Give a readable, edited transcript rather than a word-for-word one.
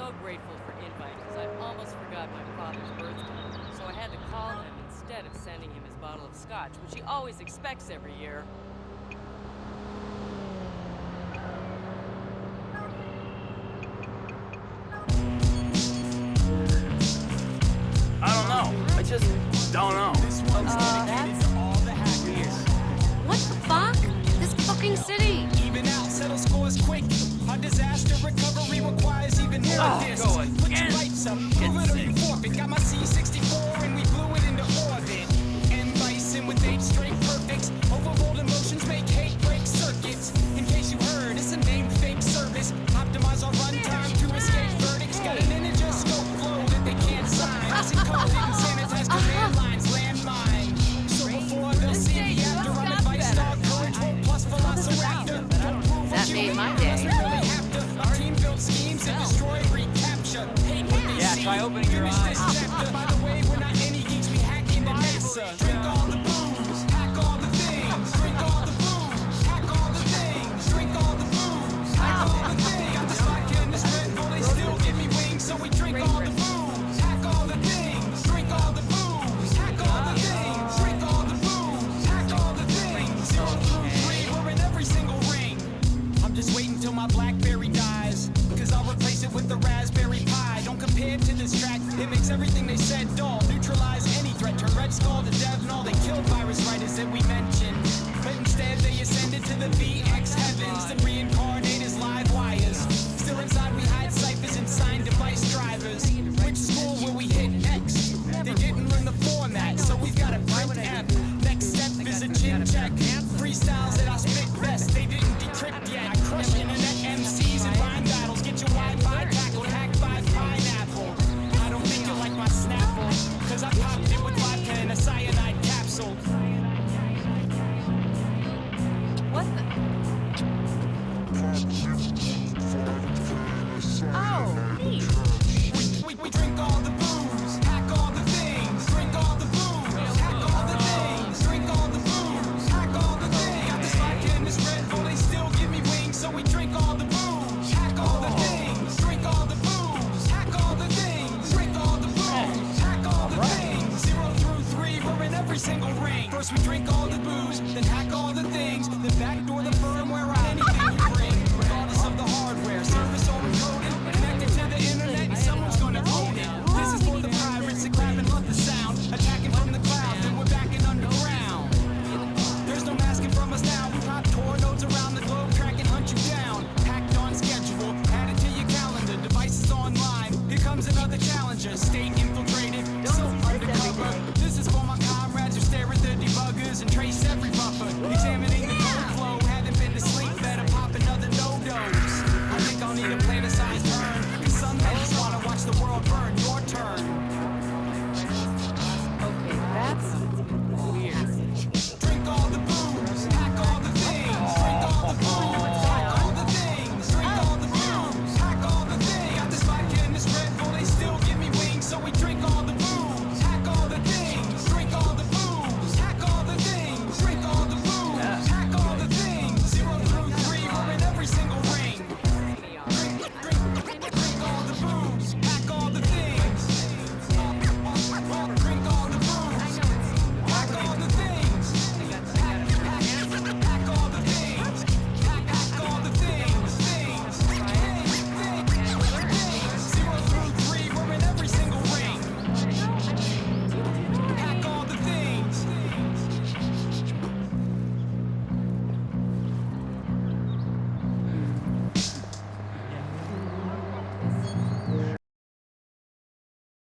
so grateful for Invite because I almost forgot my father's birthday. So I had to call him instead of sending him his bottle of scotch, which he always expects every year. I don't know. I just don't know. That's weird. What the fuck? This fucking city. Even out, settle scores quick. Our disaster recovery requires even more of this. go Put your again. lights up, prove it or you forfeit. Got my C64 and we blew it into orbit. And Bison with 8 straight perfects. Overrolled emotions make hate break circuits. In case you heard, it's a named fake service. Optimize our runtime to escape verdicts. Got a ninja scope flow that they can't sign. It's encoded and sanitized command lines, landmine. So before they'll see me after, I'm advice star courage, hope plus velociraptor. Don't prove That what you made my live, unless day. we really have to. Our team built schemes and destroy, recapture. Hate what they Yeah, see. try opening your Finish this eyes. chapter. By the way, we're not any geeks, we hack into NASA. Drink all the booze, hack all the things. Drink all the booze, hack all the things. Drink all the booze, hack all the things. Got this vodka and this Red Bull, they still give me wings, so we drink all the booze, hack all the things. Drink all the booze, hack all the things. Drink all the booze, hack all the things. 0 through 3, we're in every single ring. I'm just waiting till my BlackBerry dies, cause I'll replace it with the Raspberry Pi. Don't compare it to this track, it makes everything they said dull. Neutralize any threat, turn Red Skull to dev and all. They killed virus writers that we mentioned, but instead they ascended to the VX heavens. The reincarnation